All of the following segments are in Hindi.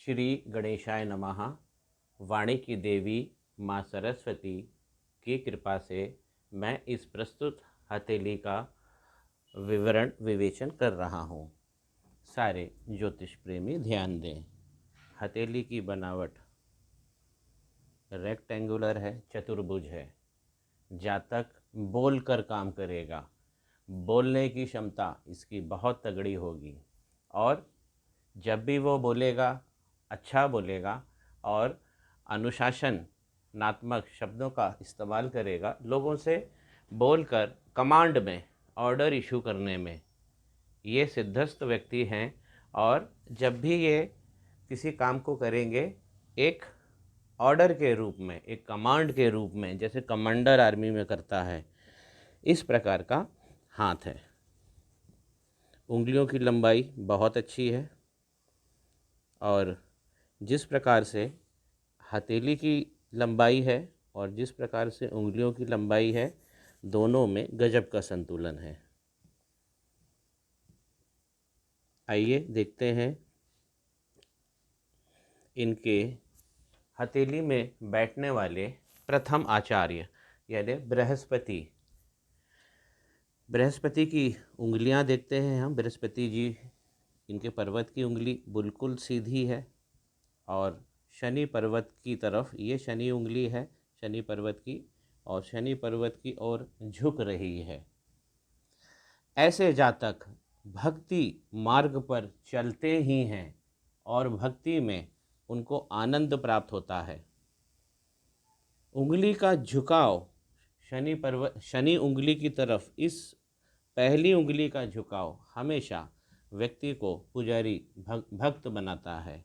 श्री गणेशाय नमः। वाणी की देवी माँ सरस्वती की कृपा से मैं इस प्रस्तुत हथेली का विवरण विवेचन कर रहा हूँ। सारे ज्योतिष प्रेमी ध्यान दें। हथेली की बनावट रेक्टेंगुलर है, चतुर्भुज है। जातक बोलकर काम करेगा, बोलने की क्षमता इसकी बहुत तगड़ी होगी और जब भी वो बोलेगा अच्छा बोलेगा और अनुशासनात्मक शब्दों का इस्तेमाल करेगा। लोगों से बोलकर कमांड में, ऑर्डर इशू करने में ये सिद्धस्त व्यक्ति हैं। और जब भी ये किसी काम को करेंगे एक ऑर्डर के रूप में, एक कमांड के रूप में, जैसे कमांडर आर्मी में करता है, इस प्रकार का हाथ है। उंगलियों की लंबाई बहुत अच्छी है और जिस प्रकार से हथेली की लंबाई है और जिस प्रकार से उंगलियों की लंबाई है, दोनों में गजब का संतुलन है। आइए देखते हैं इनके हथेली में बैठने वाले प्रथम आचार्य यानी बृहस्पति। बृहस्पति की उंगलियां देखते हैं हम। बृहस्पति जी, इनके पर्वत की उंगली बिल्कुल सीधी है और शनि पर्वत की तरफ ये शनि उंगली है, शनि पर्वत की, और शनि पर्वत की ओर झुक रही है। ऐसे जातक भक्ति मार्ग पर चलते ही हैं और भक्ति में उनको आनंद प्राप्त होता है। उंगली का झुकाव शनि उंगली की तरफ, इस पहली उंगली का झुकाव हमेशा व्यक्ति को पुजारी भक्त बनाता है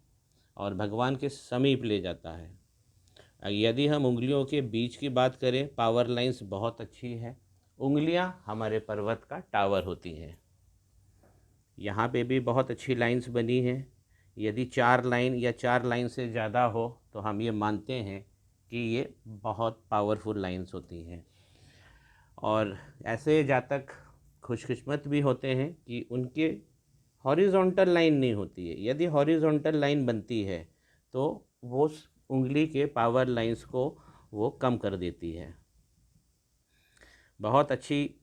और भगवान के समीप ले जाता है। यदि हम उंगलियों के बीच की बात करें, पावर लाइंस बहुत अच्छी है। उंगलियां हमारे पर्वत का टावर होती हैं। यहाँ पे भी बहुत अच्छी लाइंस बनी हैं। यदि 4 लाइन या 4 लाइन से ज़्यादा हो तो हम ये मानते हैं कि ये बहुत पावरफुल लाइंस होती हैं। और ऐसे जातक खुशकिस्मत भी होते हैं कि उनके हॉरिजॉन्टल लाइन नहीं होती है। यदि हॉरिजॉन्टल लाइन बनती है तो वो उंगली के पावर लाइंस को वो कम कर देती है। बहुत अच्छी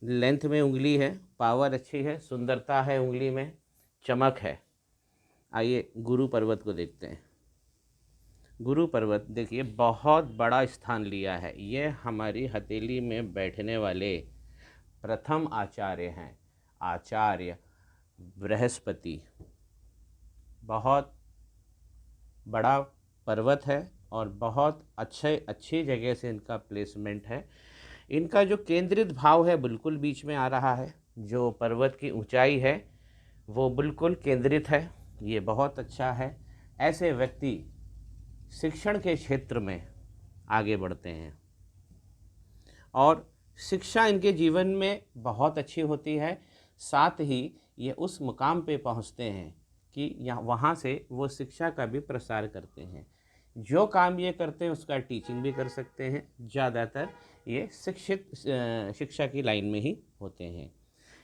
लेंथ में उंगली है, पावर अच्छी है, सुंदरता है, उंगली में चमक है। आइए गुरु पर्वत को देखते हैं। गुरु पर्वत देखिए बहुत बड़ा स्थान लिया है। ये हमारी हथेली में बैठने वाले प्रथम आचार्य हैं, आचार्य बृहस्पति। बहुत बड़ा पर्वत है और बहुत अच्छी जगह से इनका प्लेसमेंट है। इनका जो केंद्रित भाव है बिल्कुल बीच में आ रहा है। जो पर्वत की ऊंचाई है वो बिल्कुल केंद्रित है। ये बहुत अच्छा है। ऐसे व्यक्ति शिक्षण के क्षेत्र में आगे बढ़ते हैं और शिक्षा इनके जीवन में बहुत अच्छी होती है। साथ ही ये उस मुकाम पे पहुंचते हैं कि यहाँ वहाँ से वो शिक्षा का भी प्रसार करते हैं। जो काम ये करते हैं उसका टीचिंग भी कर सकते हैं। ज़्यादातर ये शिक्षा की लाइन में ही होते हैं।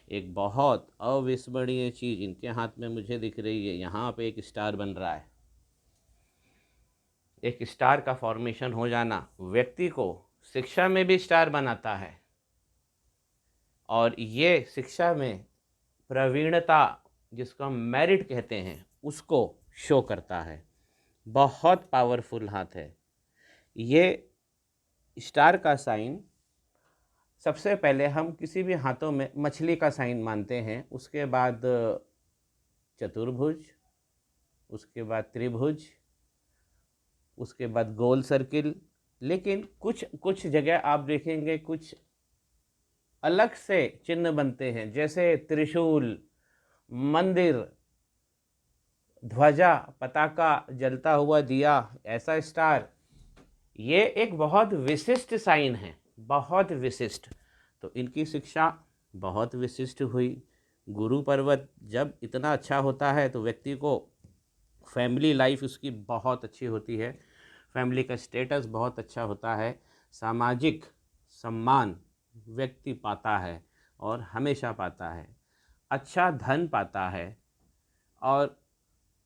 एक बहुत अविस्मरणीय चीज़ इनके हाथ में मुझे दिख रही है। यहाँ पे एक स्टार बन रहा है। एक स्टार का फॉर्मेशन हो जाना व्यक्ति को शिक्षा में भी स्टार बनाता है और ये शिक्षा में प्रवीणता, जिसको हम मेरिट कहते हैं, उसको शो करता है। बहुत पावरफुल हाथ है। ये स्टार का साइन सबसे पहले हम किसी भी हाथों में मछली का साइन मानते हैं, उसके बाद चतुर्भुज, उसके बाद त्रिभुज, उसके बाद गोल सर्किल। लेकिन कुछ कुछ जगह आप देखेंगे कुछ अलग से चिन्ह बनते हैं, जैसे त्रिशूल, मंदिर, ध्वजा, पताका, जलता हुआ दिया, ऐसा स्टार। ये एक बहुत विशिष्ट साइन है, बहुत विशिष्ट। तो इनकी शिक्षा बहुत विशिष्ट हुई। गुरु पर्वत जब इतना अच्छा होता है तो व्यक्ति को फैमिली लाइफ उसकी बहुत अच्छी होती है, फैमिली का स्टेटस बहुत अच्छा होता है, सामाजिक सम्मान व्यक्ति पाता है और हमेशा पाता है, अच्छा धन पाता है और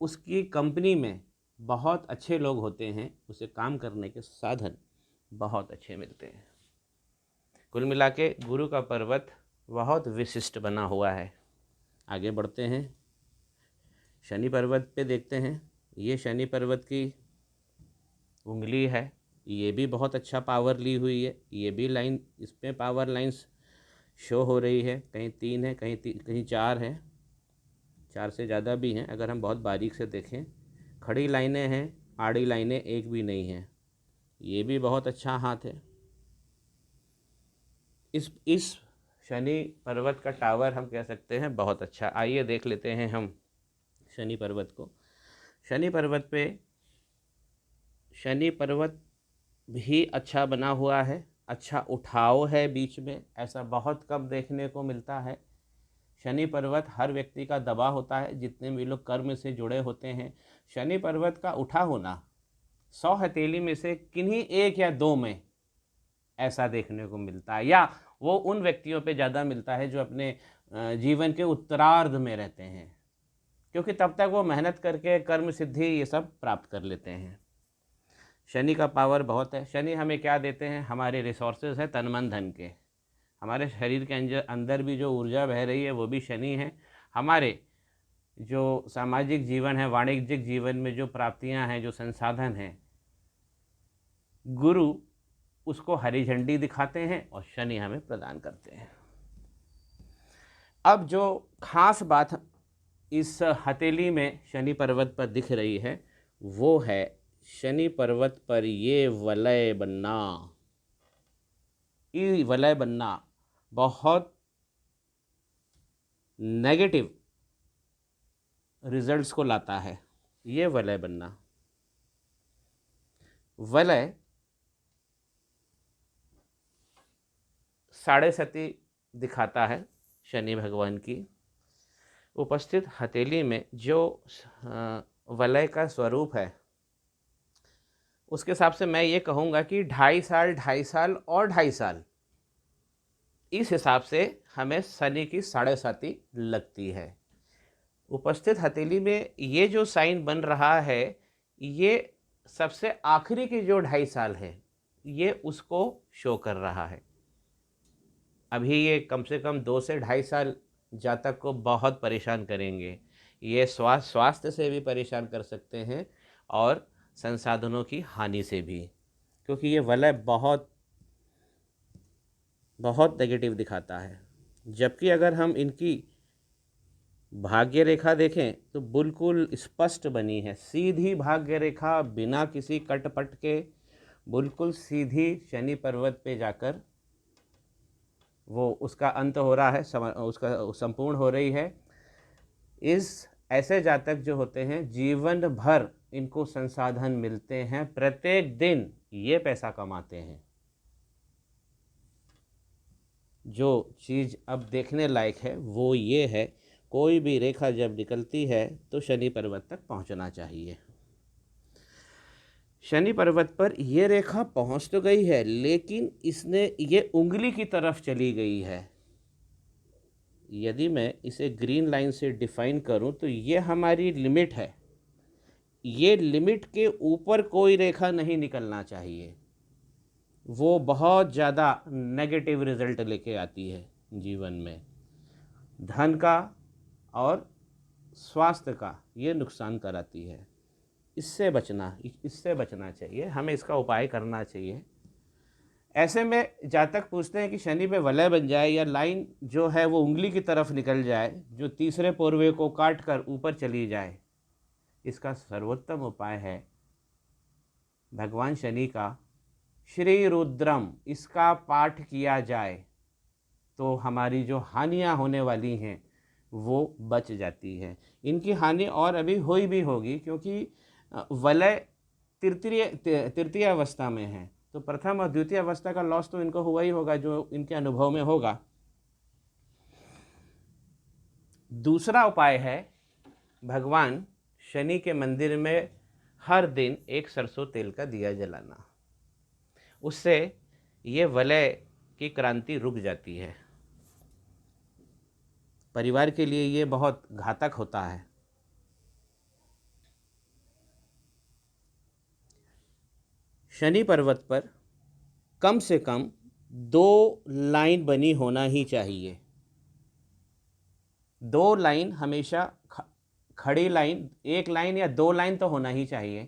उसकी कंपनी में बहुत अच्छे लोग होते हैं, उसे काम करने के साधन बहुत अच्छे मिलते हैं। कुल मिला के गुरु का पर्वत बहुत विशिष्ट बना हुआ है। आगे बढ़ते हैं, शनि पर्वत पे देखते हैं। ये शनि पर्वत की उंगली है, ये भी बहुत अच्छा पावर ली हुई है। ये भी लाइन, इस पर पावर लाइंस शो हो रही है, कहीं 3 है, कहीं 4 है, 4 से ज़्यादा भी हैं अगर हम बहुत बारीक से देखें। खड़ी लाइनें हैं, आड़ी लाइनें एक भी नहीं हैं। ये भी बहुत अच्छा हाथ है। इस शनि पर्वत का टावर हम कह सकते हैं बहुत अच्छा। आइए देख लेते हैं हम शनि पर्वत को। शनि पर्वत पे शनि पर्वत भी अच्छा बना हुआ है, अच्छा उठाव है बीच में, ऐसा बहुत कम देखने को मिलता है। शनि पर्वत हर व्यक्ति का दबा होता है, जितने भी लोग कर्म से जुड़े होते हैं। शनि पर्वत का उठा होना 100 हथेली में से किन्हीं 1 या 2 में ऐसा देखने को मिलता है, या वो उन व्यक्तियों पे ज़्यादा मिलता है जो अपने जीवन के उत्तरार्ध में रहते हैं, क्योंकि तब तक वो मेहनत करके कर्म सिद्धि ये सब प्राप्त कर लेते हैं। शनि का पावर बहुत है। शनि हमें क्या देते हैं? हमारे रिसोर्सेज है तन मन धन के। हमारे शरीर के अंदर भी जो ऊर्जा बह रही है वो भी शनि है। हमारे जो सामाजिक जीवन है, वाणिज्यिक जीवन में जो प्राप्तियां हैं, जो संसाधन हैं, गुरु उसको हरी झंडी दिखाते हैं और शनि हमें प्रदान करते हैं। अब जो खास बात इस हथेली में शनि पर्वत पर दिख रही है वो है शनि पर्वत पर ये वलय बनना। ये वलय बनना बहुत नेगेटिव रिजल्ट्स को लाता है। ये वलय बनना, वलय साढ़े सती दिखाता है शनि भगवान की। उपस्थित हथेली में जो वलय का स्वरूप है उसके हिसाब से मैं ये कहूँगा कि 2.5 साल और 2.5 साल, इस हिसाब से हमें शनि की साढ़े साती लगती है। उपस्थित हथेली में ये जो साइन बन रहा है, ये सबसे आखिरी की जो 2.5 साल है ये उसको शो कर रहा है। अभी ये कम से कम 2 से 2.5 साल जातक को बहुत परेशान करेंगे। ये स्वास्थ्य से भी परेशान कर सकते हैं और संसाधनों की हानि से भी, क्योंकि ये वलय बहुत बहुत नेगेटिव दिखाता है। जबकि अगर हम इनकी भाग्य रेखा देखें तो बिल्कुल स्पष्ट बनी है, सीधी भाग्य रेखा, बिना किसी कटपट के, बिल्कुल सीधी शनि पर्वत पे जाकर वो उसका अंत हो रहा है, उसका संपूर्ण हो रही है। इस ऐसे जातक जो होते हैं जीवन भर इनको संसाधन मिलते हैं, प्रत्येक दिन ये पैसा कमाते हैं। जो चीज़ अब देखने लायक है वो ये है, कोई भी रेखा जब निकलती है तो शनि पर्वत तक पहुंचना चाहिए। शनि पर्वत पर ये रेखा पहुंच तो गई है, लेकिन इसने ये उंगली की तरफ चली गई है। यदि मैं इसे ग्रीन लाइन से डिफाइन करूं तो ये हमारी लिमिट है। ये लिमिट के ऊपर कोई रेखा नहीं निकलना चाहिए, वो बहुत ज़्यादा नेगेटिव रिजल्ट लेके आती है जीवन में। धन का और स्वास्थ्य का ये नुकसान कराती है। इससे बचना चाहिए, हमें इसका उपाय करना चाहिए। ऐसे में जातक पूछते हैं कि शनि पे वलय बन जाए या लाइन जो है वो उंगली की तरफ निकल जाए, जो तीसरे पोर्वे को काट कर ऊपर चली जाए। इसका सर्वोत्तम उपाय है भगवान शनि का श्री रुद्रम, इसका पाठ किया जाए तो हमारी जो हानियां होने वाली हैं वो बच जाती हैं। इनकी हानि और अभी हुई भी होगी, क्योंकि वलय तृतीय अवस्था में है, तो प्रथम और द्वितीय अवस्था का लॉस तो इनको हुआ ही होगा जो इनके अनुभव में होगा। दूसरा उपाय है भगवान शनि के मंदिर में हर दिन एक सरसों तेल का दिया जलाना। उससे ये वलय की क्रांति रुक जाती है। परिवार के लिए ये बहुत घातक होता है। शनि पर्वत पर कम से कम 2 लाइन बनी होना ही चाहिए। 2 लाइन हमेशा खड़ी लाइन, 1 लाइन या 2 लाइन तो होना ही चाहिए।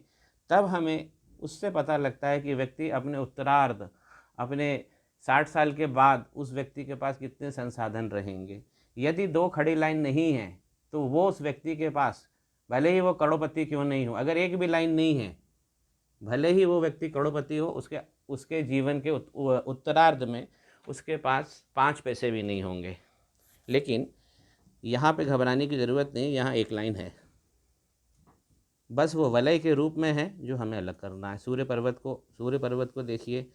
तब हमें उससे पता लगता है कि व्यक्ति अपने उत्तरार्ध, अपने 60 साल के बाद उस व्यक्ति के पास कितने संसाधन रहेंगे। यदि 2 खड़ी लाइन नहीं है तो वो उस व्यक्ति के पास, भले ही वो करोड़पति क्यों नहीं हो, अगर एक भी लाइन नहीं है, भले ही वो व्यक्ति करोड़पति हो, उसके जीवन के उत्तरार्ध में उसके पास 5 पैसे भी नहीं होंगे। लेकिन यहाँ पे घबराने की ज़रूरत नहीं, यहाँ 1 लाइन है, बस वो वलय के रूप में है जो हमें अलग करना है। सूर्य पर्वत को देखिए,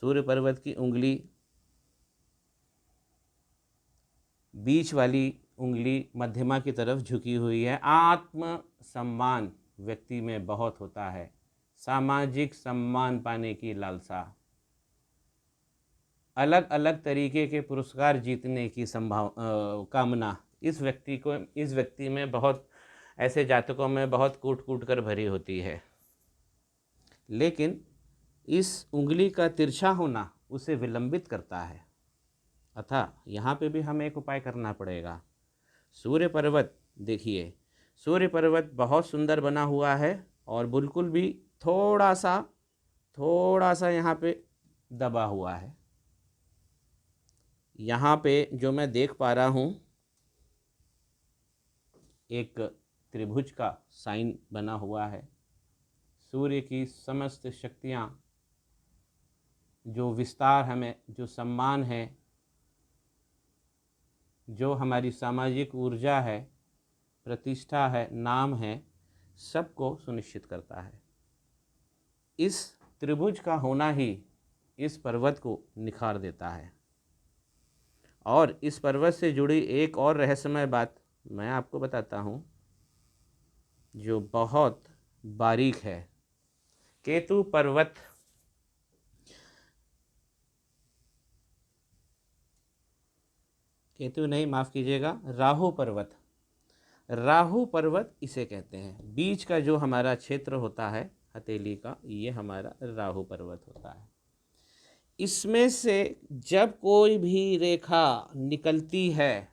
सूर्य पर्वत की उंगली, बीच वाली उंगली मध्यमा की तरफ झुकी हुई है। आत्म सम्मान व्यक्ति में बहुत होता है, सामाजिक सम्मान पाने की लालसा, अलग अलग तरीके के पुरस्कार जीतने की कामना इस व्यक्ति में बहुत, ऐसे जातकों में बहुत कूट कूट कर भरी होती है। लेकिन इस उंगली का तिरछा होना उसे विलंबित करता है, अतः यहाँ पे भी हमें एक उपाय करना पड़ेगा। सूर्य पर्वत देखिए, सूर्य पर्वत बहुत सुंदर बना हुआ है और बिल्कुल भी थोड़ा सा यहाँ पे दबा हुआ है। यहाँ पे जो मैं देख पा रहा हूँ, एक त्रिभुज का साइन बना हुआ है। सूर्य की समस्त शक्तियाँ, जो विस्तार, हमें जो सम्मान है, जो हमारी सामाजिक ऊर्जा है, प्रतिष्ठा है, नाम है, सबको सुनिश्चित करता है। इस त्रिभुज का होना ही इस पर्वत को निखार देता है। और इस पर्वत से जुड़ी एक और रहस्यमय बात मैं आपको बताता हूँ, जो बहुत बारीक है। केतु पर्वत, केतु नहीं, माफ़ कीजिएगा, राहु पर्वत इसे कहते हैं। बीच का जो हमारा क्षेत्र होता है हथेली का, ये हमारा राहु पर्वत होता है। इसमें से जब कोई भी रेखा निकलती है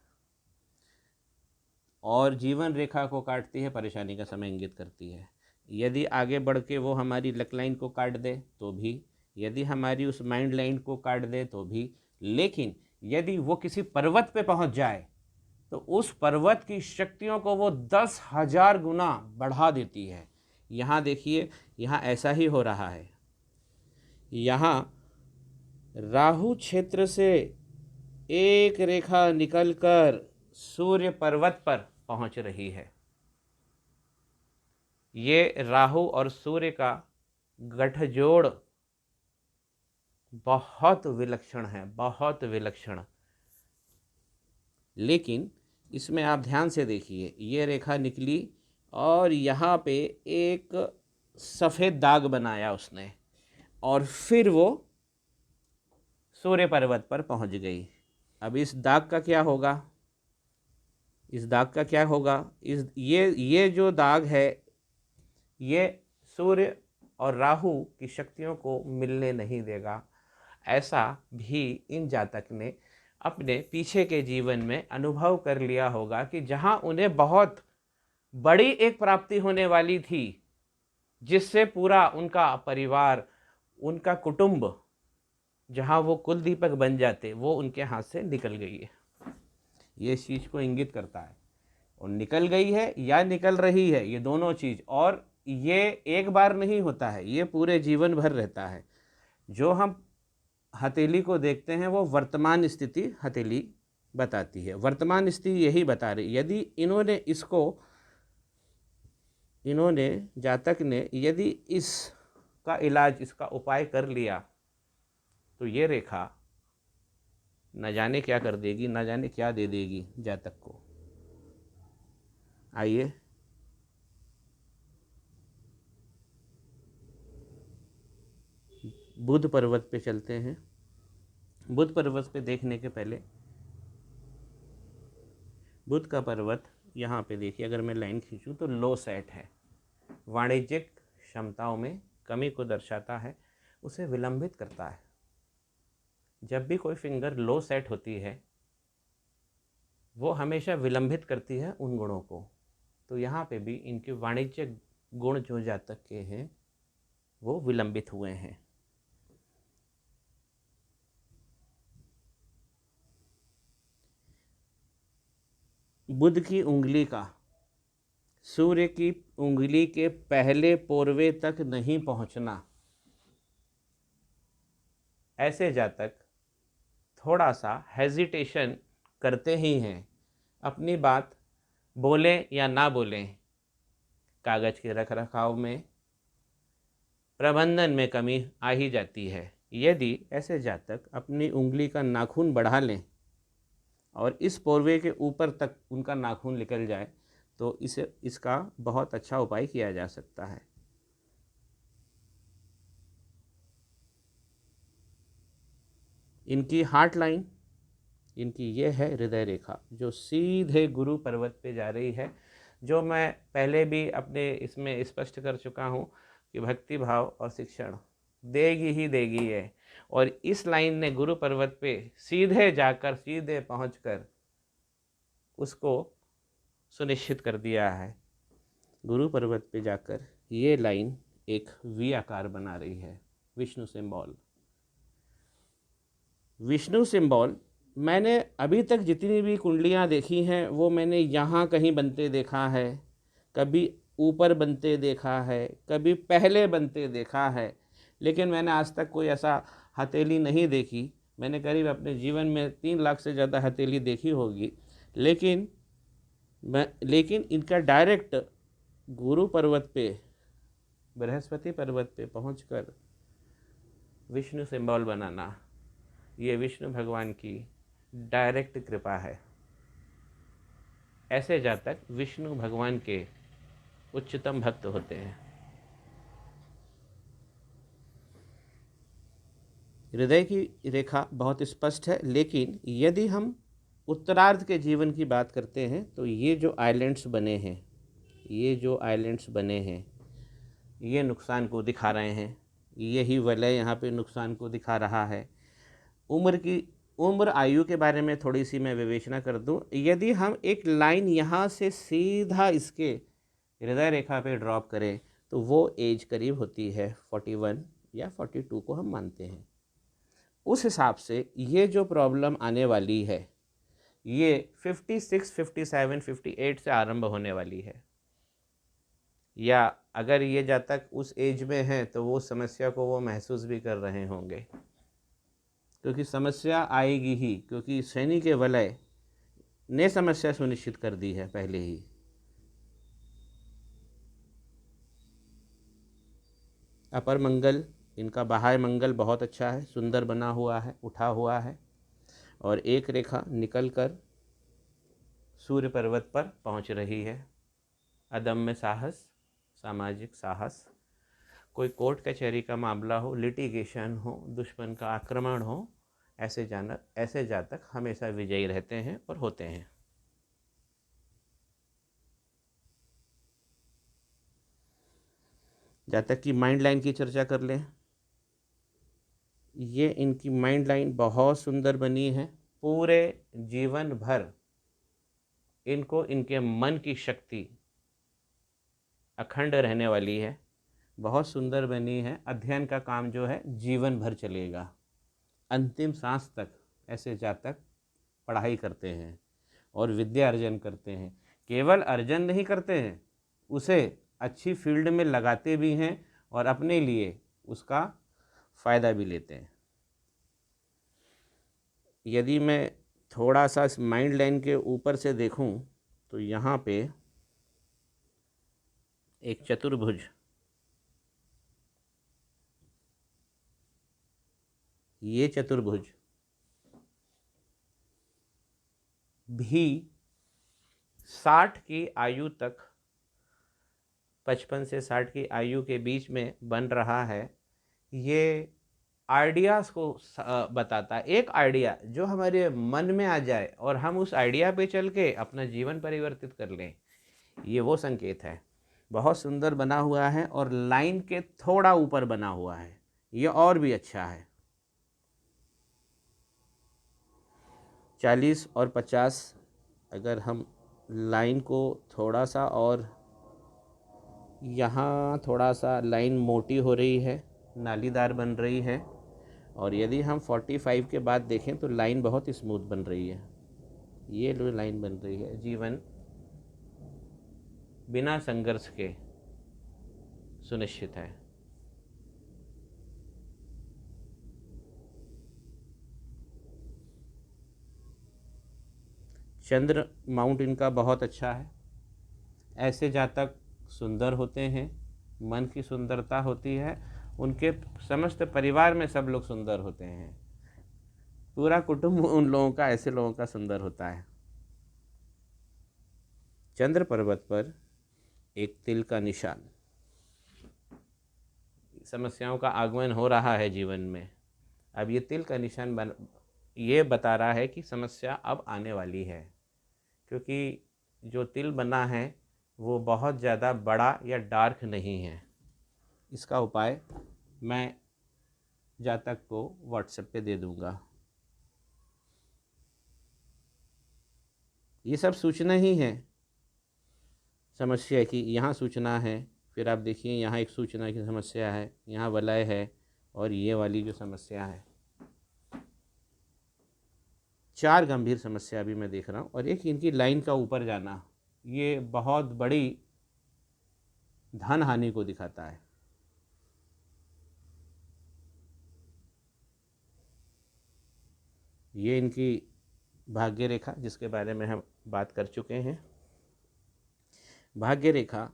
और जीवन रेखा को काटती है, परेशानी का समय इंगित करती है। यदि आगे बढ़ के वो हमारी लक लाइन को काट दे तो भी, यदि हमारी उस माइंड लाइन को काट दे तो भी, लेकिन यदि वो किसी पर्वत पे पहुंच जाए तो उस पर्वत की शक्तियों को वो 10,000 गुना बढ़ा देती है। यहाँ देखिए, यहाँ ऐसा ही हो रहा है। यहाँ राहु क्षेत्र से एक रेखा निकलकर सूर्य पर्वत पर पहुंच रही है। ये राहु और सूर्य का गठजोड़ बहुत विलक्षण है, बहुत विलक्षण। लेकिन इसमें आप ध्यान से देखिए, ये रेखा निकली और यहाँ पे एक सफ़ेद दाग बनाया उसने, और फिर वो सूर्य पर्वत पर पहुँच गई। अब इस दाग का क्या होगा? ये जो दाग है, ये सूर्य और राहु की शक्तियों को मिलने नहीं देगा। ऐसा भी इन जातक ने अपने पीछे के जीवन में अनुभव कर लिया होगा कि जहां उन्हें बहुत बड़ी एक प्राप्ति होने वाली थी, जिससे पूरा उनका परिवार, उनका कुटुंब, जहां वो कुल दीपक बन जाते, वो उनके हाथ से निकल गई है। ये इस चीज़ को इंगित करता है, और निकल गई है या निकल रही है, ये दोनों चीज़। और ये एक बार नहीं होता है, ये पूरे जीवन भर रहता है। जो हम हथेली को देखते हैं वो वर्तमान स्थिति हथेली बताती है, वर्तमान स्थिति यही बता रही। यदि इन्होंने जातक ने यदि इसका इलाज, इसका उपाय कर लिया, तो ये रेखा न जाने क्या कर देगी, न जाने क्या दे देगी जातक को। आइए बुध पर्वत पे चलते हैं। बुध पर्वत पे देखने के पहले, बुध का पर्वत यहाँ पे देखिए, अगर मैं लाइन खींचूँ तो लो सेट है, वाणिज्यिक क्षमताओं में कमी को दर्शाता है। उसे विलंबित करता है। जब भी कोई फिंगर लो सेट होती है वो हमेशा विलंबित करती है उन गुणों को। तो यहाँ पे भी इनके वाणिज्यिक गुण जो जातक के हैं वो विलंबित हुए हैं। बुध की उंगली का सूर्य की उंगली के पहले पोरवे तक नहीं पहुंचना, ऐसे जातक थोड़ा सा हेजिटेशन करते ही हैं। अपनी बात बोलें या ना बोलें, कागज के रख रखाव में, प्रबंधन में कमी आ ही जाती है। यदि ऐसे जातक अपनी उंगली का नाखून बढ़ा लें और इस पोरवे के ऊपर तक उनका नाखून निकल जाए तो इसका बहुत अच्छा उपाय किया जा सकता है। इनकी हार्ट लाइन, इनकी ये है हृदय रेखा जो सीधे गुरु पर्वत पे जा रही है। जो मैं पहले भी अपने इसमें स्पष्ट कर चुका हूँ कि भक्ति भाव और शिक्षण देगी ही देगी है। और इस लाइन ने गुरु पर्वत पे सीधे जाकर सीधे पहुंचकर उसको सुनिश्चित कर दिया है। गुरु पर्वत पे जाकर ये लाइन एक वी आकार बना रही है। विष्णु सिंबल, विष्णु सिंबल मैंने अभी तक जितनी भी कुंडलियाँ देखी हैं वो मैंने यहाँ कहीं बनते देखा है, कभी ऊपर बनते देखा है, कभी पहले बनते देखा है, लेकिन मैंने आज तक कोई ऐसा हथेली नहीं देखी। मैंने करीब अपने जीवन में 3 लाख से ज़्यादा हथेली देखी होगी, लेकिन इनका डायरेक्ट गुरु पर्वत पे, बृहस्पति पर्वत पे पहुंचकर विष्णु सिंबल बनाना, ये विष्णु भगवान की डायरेक्ट कृपा है। ऐसे जातक विष्णु भगवान के उच्चतम भक्त होते हैं। हृदय की रेखा बहुत स्पष्ट है, लेकिन यदि हम उत्तरार्ध के जीवन की बात करते हैं तो ये जो आइलैंड्स बने हैं, ये नुकसान को दिखा रहे हैं। यही वलय यहाँ पे नुकसान को दिखा रहा है। उम्र आयु के बारे में थोड़ी सी मैं विवेचना कर दूं। यदि हम एक लाइन यहाँ से सीधा इसके हृदय रेखा पे ड्रॉप करें तो वो एज करीब होती है 41 या 42 को हम मानते हैं। उस हिसाब से ये जो प्रॉब्लम आने वाली है ये 56, 57, 58 से आरंभ होने वाली है। या अगर ये जातक उस एज में है तो वो समस्या को वो महसूस भी कर रहे होंगे, क्योंकि समस्या आएगी ही, क्योंकि शनि के वलय ने समस्या सुनिश्चित कर दी है पहले ही। अपर मंगल, इनका बाह्य मंगल बहुत अच्छा है, सुंदर बना हुआ है, उठा हुआ है, और एक रेखा निकलकर सूर्य पर्वत पर पहुंच रही है। अदम्य साहस, सामाजिक साहस, कोई कोर्ट कचहरी का मामला हो, लिटिगेशन हो, दुश्मन का आक्रमण हो, ऐसे जातक हमेशा विजयी रहते हैं और होते हैं। जातक की माइंड लाइन की चर्चा कर लें। ये इनकी माइंड लाइन बहुत सुंदर बनी है। पूरे जीवन भर इनको इनके मन की शक्ति अखंड रहने वाली है, बहुत सुंदर बनी है। अध्ययन का काम जो है जीवन भर चलेगा, अंतिम सांस तक ऐसे जातक पढ़ाई करते हैं और विद्या अर्जन करते हैं। केवल अर्जन नहीं करते हैं, उसे अच्छी फील्ड में लगाते भी हैं और अपने लिए उसका फ़ायदा भी लेते हैं। यदि मैं थोड़ा सा इस माइंड लाइन के ऊपर से देखूं तो यहाँ पे एक चतुर्भुज, ये चतुर्भुज भी 60 की आयु तक, 55 से 60 की आयु के बीच में बन रहा है। ये आइडियाज़ को बताता है। एक आइडिया जो हमारे मन में आ जाए और हम उस आइडिया पे चल के अपना जीवन परिवर्तित कर लें, ये वो संकेत है। बहुत सुंदर बना हुआ है और लाइन के थोड़ा ऊपर बना हुआ है। ये और भी अच्छा है। 40 और 50, अगर हम लाइन को थोड़ा सा और, यहाँ थोड़ा सा लाइन मोटी हो रही है, नालीदार बन रही है, और यदि हम 45 के बाद देखें तो लाइन बहुत स्मूथ बन रही है। ये जो लाइन बन रही है, जीवन बिना संघर्ष के सुनिश्चित है। चंद्र माउंट इनका बहुत अच्छा है। ऐसे जातक सुंदर होते हैं, मन की सुंदरता होती है, उनके समस्त परिवार में सब लोग सुंदर होते हैं, पूरा कुटुंब उन लोगों का, ऐसे लोगों का सुंदर होता है। चंद्र पर्वत पर एक तिल का निशान, समस्याओं का आगमन हो रहा है जीवन में। अब ये तिल का निशान ये बता रहा है कि समस्या अब आने वाली है, क्योंकि जो तिल बना है वो बहुत ज़्यादा बड़ा या डार्क नहीं है। इसका उपाय मैं जातक को व्हाट्सएप पे दे दूंगा। ये सब सूचना ही है समस्या की, यहाँ सूचना है, फिर आप देखिए यहाँ एक सूचना की समस्या है, यहाँ वलय है, और ये वाली जो समस्या है, 4 गंभीर समस्या भी मैं देख रहा हूँ। और एक इनकी लाइन का ऊपर जाना, ये बहुत बड़ी धन हानि को दिखाता है। ये इनकी भाग्य रेखा, जिसके बारे में हम बात कर चुके हैं। भाग्य रेखा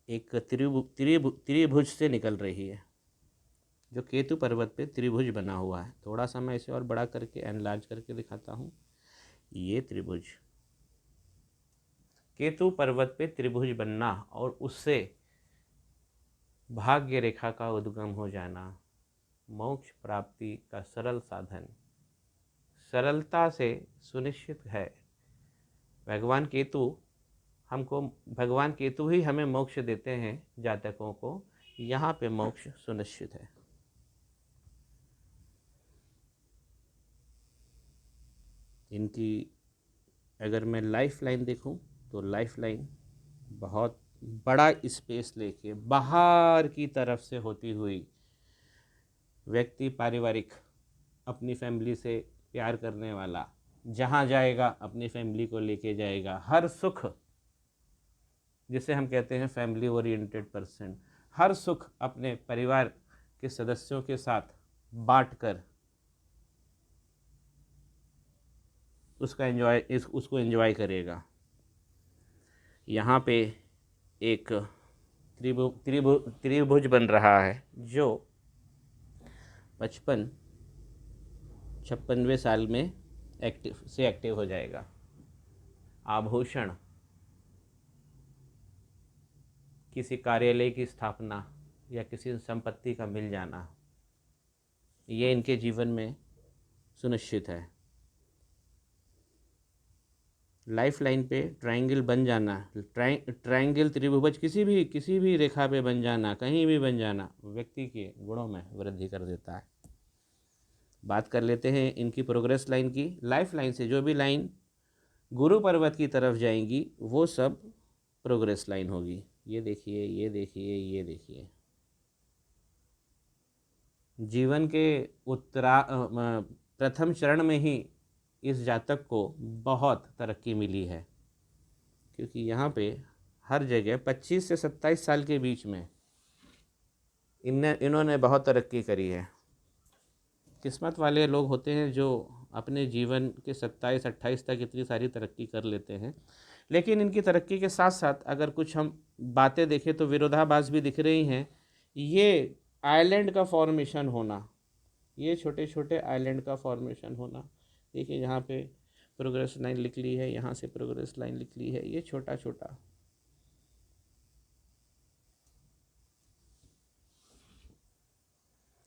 एक त्रिभुज से निकल रही है, जो केतु पर्वत पे त्रिभुज बना हुआ है। थोड़ा सा मैं इसे और बड़ा करके एनलार्ज करके दिखाता हूँ। ये त्रिभुज, केतु पर्वत पे त्रिभुज बनना और उससे भाग्य रेखा का उद्गम हो जाना, मोक्ष प्राप्ति का सरल साधन, सरलता से सुनिश्चित है। भगवान केतु ही हमें मोक्ष देते हैं जातकों को, यहाँ पे मोक्ष सुनिश्चित है। इनकी अगर मैं लाइफ लाइन देखूं तो लाइफ लाइन बहुत बड़ा स्पेस लेके बाहर की तरफ से होती हुई, व्यक्ति पारिवारिक, अपनी फैमिली से प्यार करने वाला, जहाँ जाएगा अपनी फैमिली को लेके जाएगा, हर सुख, जिसे हम कहते हैं फैमिली ओरिएंटेड पर्सन, हर सुख अपने परिवार के सदस्यों के साथ बांटकर उसको एंजॉय करेगा। यहाँ पे एक त्रिभुज बन रहा है, जो 56वें साल में एक्टिव हो जाएगा। आभूषण, किसी कार्यालय की स्थापना या किसी संपत्ति का मिल जाना, ये इनके जीवन में सुनिश्चित है। लाइफ लाइन पे ट्रायंगल बन जाना, ट्रायंगल त्रिभुज किसी भी रेखा पे बन जाना, कहीं भी बन जाना, व्यक्ति के गुणों में वृद्धि कर देता है। बात कर लेते हैं इनकी प्रोग्रेस लाइन की। लाइफ लाइन से जो भी लाइन गुरु पर्वत की तरफ जाएंगी वो सब प्रोग्रेस लाइन होगी। ये देखिए, ये देखिए, ये देखिए, जीवन के प्रथम चरण में ही इस जातक को बहुत तरक्की मिली है, क्योंकि यहाँ पे हर जगह 25 से 27 साल के बीच में इन्होंने बहुत तरक्की करी है। किस्मत वाले लोग होते हैं जो अपने जीवन के 27-28 तक इतनी सारी तरक्की कर लेते हैं। लेकिन इनकी तरक्की के साथ साथ अगर कुछ हम बातें देखें तो विरोधाभास भी दिख रही हैं। ये आइलैंड का फॉर्मेशन होना, ये छोटे छोटे आइलैंड का फॉर्मेशन होना, देखिए यहाँ पे प्रोग्रेस लाइन लिख ली है, यहाँ से प्रोग्रेस लाइन लिख ली है, ये छोटा छोटा,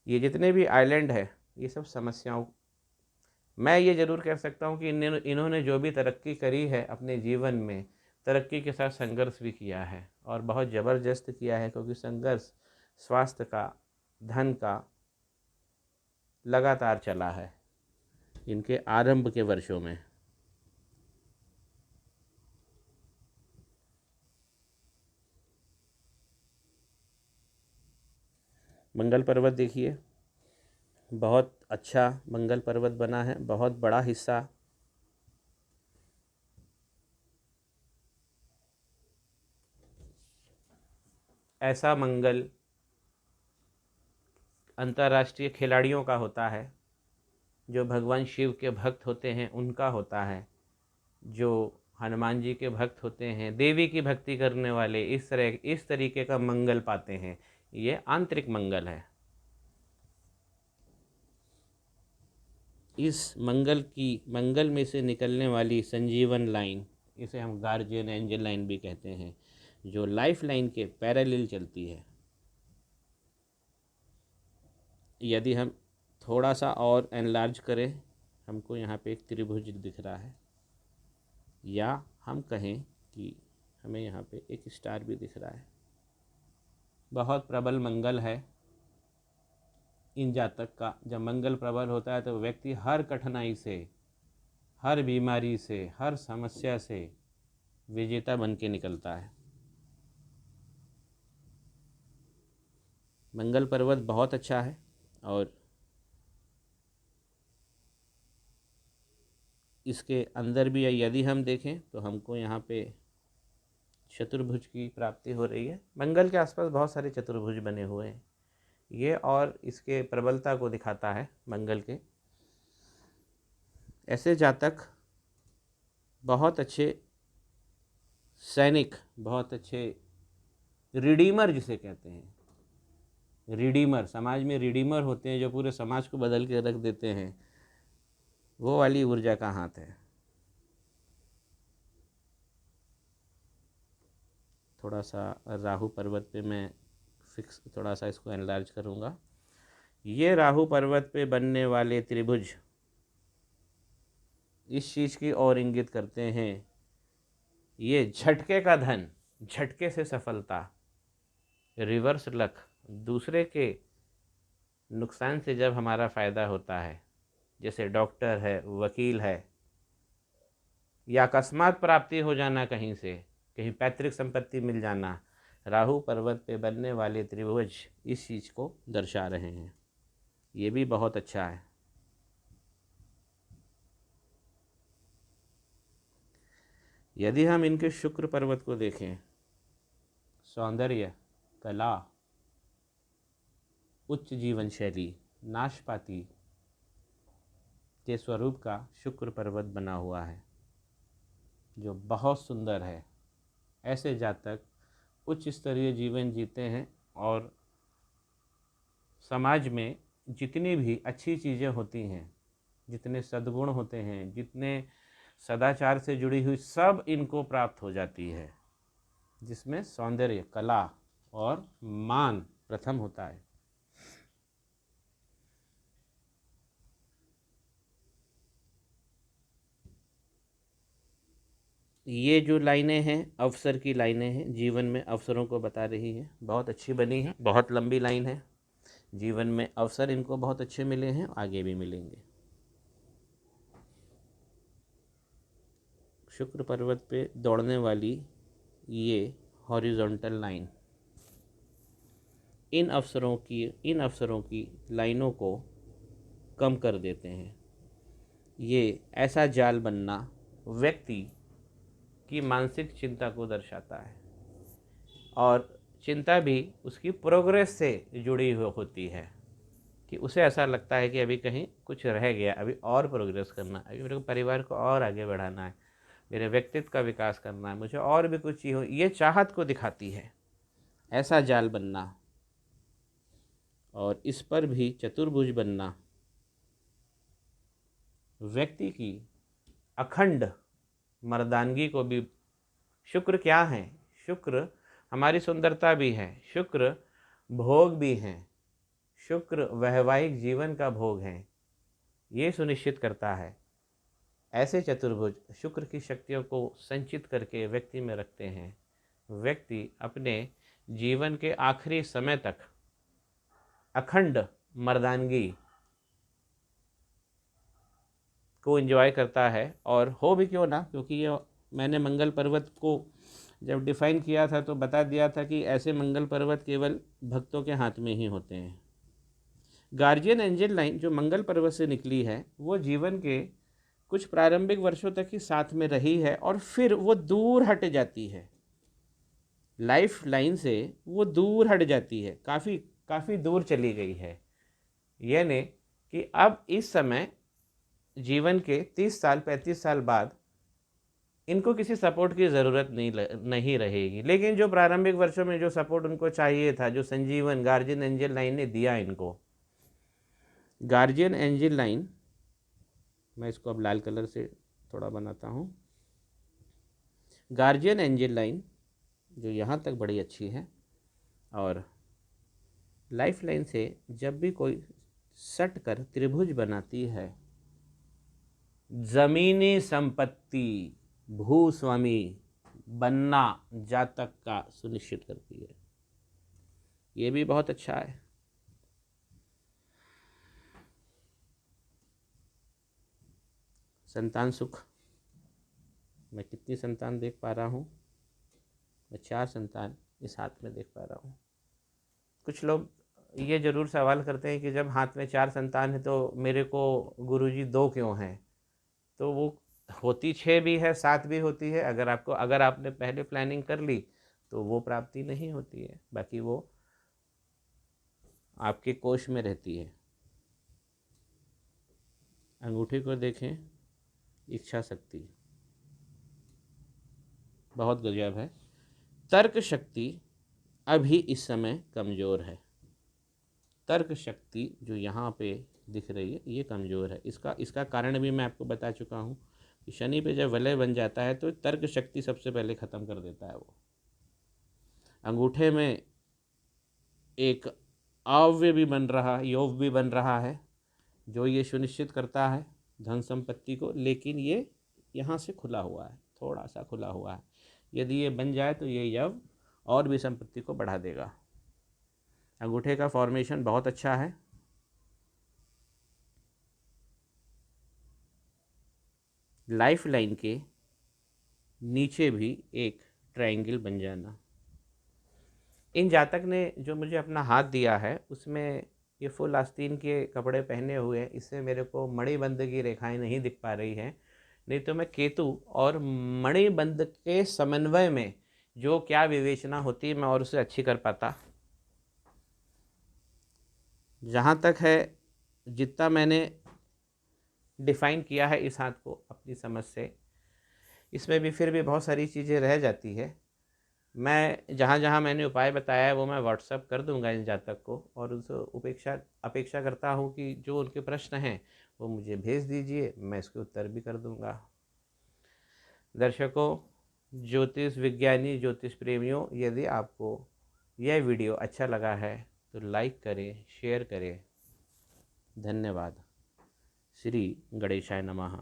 ये जितने भी आइलैंड है ये सब समस्याओं, मैं ये ज़रूर कह सकता हूँ कि इन्होंने जो भी तरक्की करी है अपने जीवन में, तरक्की के साथ संघर्ष भी किया है और बहुत ज़बरदस्त किया है, क्योंकि संघर्ष स्वास्थ्य का, धन का, लगातार चला है इनके आरंभ के वर्षों में। मंगल पर्वत देखिए, बहुत अच्छा मंगल पर्वत बना है, बहुत बड़ा हिस्सा। ऐसा मंगल अंतर्राष्ट्रीय खिलाड़ियों का होता है, जो भगवान शिव के भक्त होते हैं उनका होता है, जो हनुमान जी के भक्त होते हैं, देवी की भक्ति करने वाले इस तरीके का मंगल पाते हैं। ये आंतरिक मंगल है। इस मंगल में से निकलने वाली संजीवन लाइन, इसे हम गार्जियन एंजल लाइन भी कहते हैं, जो लाइफ लाइन के पैरेलल चलती है। यदि हम थोड़ा सा और एनलार्ज करें, हमको यहाँ पे एक त्रिभुज दिख रहा है, या हम कहें कि हमें यहाँ पे एक स्टार भी दिख रहा है। बहुत प्रबल मंगल है इन जातक का। जब मंगल प्रबल होता है तो व्यक्ति हर कठिनाई से, हर बीमारी से, हर समस्या से विजेता बन के निकलता है। मंगल पर्वत बहुत अच्छा है। और इसके अंदर भी यदि हम देखें तो हमको यहाँ पे चतुर्भुज की प्राप्ति हो रही है। मंगल के आसपास बहुत सारे चतुर्भुज बने हुए हैं, ये और इसके प्रबलता को दिखाता है मंगल के। ऐसे जातक बहुत अच्छे सैनिक, बहुत अच्छे रिडीमर जिसे कहते हैं, रिडीमर, समाज में रिडीमर होते हैं जो पूरे समाज को बदल के रख देते हैं, वो वाली ऊर्जा का हाथ है। थोड़ा सा राहु पर्वत पे मैं थोड़ा सा इसको एनलार्ज करूँगा। ये राहु पर्वत पे बनने वाले त्रिभुज इस चीज़ की ओर इंगित करते हैं, ये झटके का धन, झटके से सफलता, रिवर्स लक, दूसरे के नुकसान से जब हमारा फ़ायदा होता है, जैसे डॉक्टर है, वकील है, या अकस्मात प्राप्ति हो जाना कहीं से, कहीं पैतृक संपत्ति मिल जाना, राहु पर्वत पे बनने वाले त्रिभुज इस चीज़ को दर्शा रहे हैं। ये भी बहुत अच्छा है। यदि हम इनके शुक्र पर्वत को देखें, सौंदर्य, कला, उच्च जीवन शैली, नाशपाती के स्वरूप का शुक्र पर्वत बना हुआ है, जो बहुत सुंदर है। ऐसे जातक उच्च स्तरीय जीवन जीते हैं और समाज में जितनी भी अच्छी चीज़ें होती हैं, जितने सद्गुण होते हैं, जितने सदाचार से जुड़ी हुई, सब इनको प्राप्त हो जाती है, जिसमें सौंदर्य, कला और मान प्रथम होता है। ये जो लाइनें हैं अवसर की लाइनें हैं, जीवन में अवसरों को बता रही हैं। बहुत अच्छी बनी है, बहुत लंबी लाइन है। जीवन में अवसर इनको बहुत अच्छे मिले हैं, आगे भी मिलेंगे। शुक्र पर्वत पे दौड़ने वाली ये हॉरिजॉन्टल लाइन इन अवसरों की लाइनों को कम कर देते हैं। ये ऐसा जाल बनना व्यक्ति की मानसिक चिंता को दर्शाता है, और चिंता भी उसकी प्रोग्रेस से जुड़ी होती है, कि उसे ऐसा लगता है कि अभी कहीं कुछ रह गया, अभी और प्रोग्रेस करना, अभी मेरे को परिवार को और आगे बढ़ाना है, मेरे व्यक्तित्व का विकास करना है, मुझे और भी कुछ चीज़ हो, ये चाहत को दिखाती है, ऐसा जाल बनना। और इस पर भी चतुर्भुज बनना व्यक्ति की अखंड मर्दानगी को भी, शुक्र क्या है, शुक्र हमारी सुंदरता भी है, शुक्र भोग भी हैं, शुक्र वैवाहिक जीवन का भोग है, ये सुनिश्चित करता है। ऐसे चतुर्भुज शुक्र की शक्तियों को संचित करके व्यक्ति में रखते हैं। व्यक्ति अपने जीवन के आखिरी समय तक अखंड मर्दानगी को एंजॉय करता है, और हो भी क्यों ना, क्योंकि ये मैंने मंगल पर्वत को जब डिफ़ाइन किया था तो बता दिया था कि ऐसे मंगल पर्वत केवल भक्तों के हाथ में ही होते हैं। गार्जियन एंजल लाइन जो मंगल पर्वत से निकली है वो जीवन के कुछ प्रारंभिक वर्षों तक ही साथ में रही है और फिर वो दूर हट जाती है, लाइफ लाइन से वो दूर हट जाती है, काफ़ी काफ़ी दूर चली गई है। यानी कि अब इस समय जीवन के 30 साल 35 साल बाद इनको किसी सपोर्ट की ज़रूरत नहीं रहेगी। लेकिन जो प्रारंभिक वर्षों में जो सपोर्ट उनको चाहिए था, जो संजीवन गार्जियन एंजल लाइन ने दिया इनको, गार्जियन एंजल लाइन, मैं इसको अब लाल कलर से थोड़ा बनाता हूँ। गार्जियन एंजल लाइन जो यहाँ तक बड़ी अच्छी है, और लाइफ लाइन से जब भी कोई सट कर त्रिभुज बनाती है, ज़मीनी संपत्ति भूस्वामी बनना जातक का सुनिश्चित करती है। ये भी बहुत अच्छा है। संतान सुख, मैं कितनी संतान देख पा रहा हूँ? मैं 4 संतान इस हाथ में देख पा रहा हूँ। कुछ लोग ये ज़रूर सवाल करते हैं कि जब हाथ में 4 संतान है तो मेरे को गुरुजी 2 क्यों हैं? तो वो होती 6 भी है, 7 भी होती है। अगर आपने पहले प्लानिंग कर ली तो वो प्राप्ति नहीं होती है, बाकी वो आपके कोष में रहती है। अंगूठे को देखें, इच्छा शक्ति बहुत गजब है। तर्क शक्ति अभी इस समय कमज़ोर है। तर्क शक्ति जो यहाँ पे दिख रही है ये कमज़ोर है। इसका कारण भी मैं आपको बता चुका हूँ कि शनि पे जब वलय बन जाता है तो तर्क शक्ति सबसे पहले ख़त्म कर देता है वो। अंगूठे में एक अव्यय भी बन रहा, योग भी बन रहा है, जो ये सुनिश्चित करता है धन संपत्ति को, लेकिन ये यहाँ से खुला हुआ है, थोड़ा सा खुला हुआ है। यदि ये बन जाए तो ये यव और भी संपत्ति को बढ़ा देगा। अंगूठे का फॉर्मेशन बहुत अच्छा है। लाइफ लाइन के नीचे भी एक ट्रायंगल बन जाना। इन जातक ने जो मुझे अपना हाथ दिया है उसमें ये फुल आस्तीन के कपड़े पहने हुए हैं, इससे मेरे को मणिबंध की रेखाएं नहीं दिख पा रही हैं। नहीं तो मैं केतु और मणिबंध के समन्वय में जो क्या विवेचना होती है मैं और उसे अच्छी कर पाता। जहाँ तक है जितना मैंने डिफ़ाइन किया है इस हाथ को अपनी समझ से, इसमें भी फिर भी बहुत सारी चीज़ें रह जाती है। मैं जहाँ जहाँ मैंने उपाय बताया है वो मैं व्हाट्सअप कर दूंगा इन जातक को, और उस अपेक्षा करता हूँ कि जो उनके प्रश्न हैं वो मुझे भेज दीजिए, मैं इसके उत्तर भी कर दूंगा। दर्शकों, ज्योतिष विज्ञानी, ज्योतिष प्रेमियों, यदि आपको यह वीडियो अच्छा लगा है तो लाइक करें, शेयर करें। धन्यवाद। श्री गणेशाय नमः।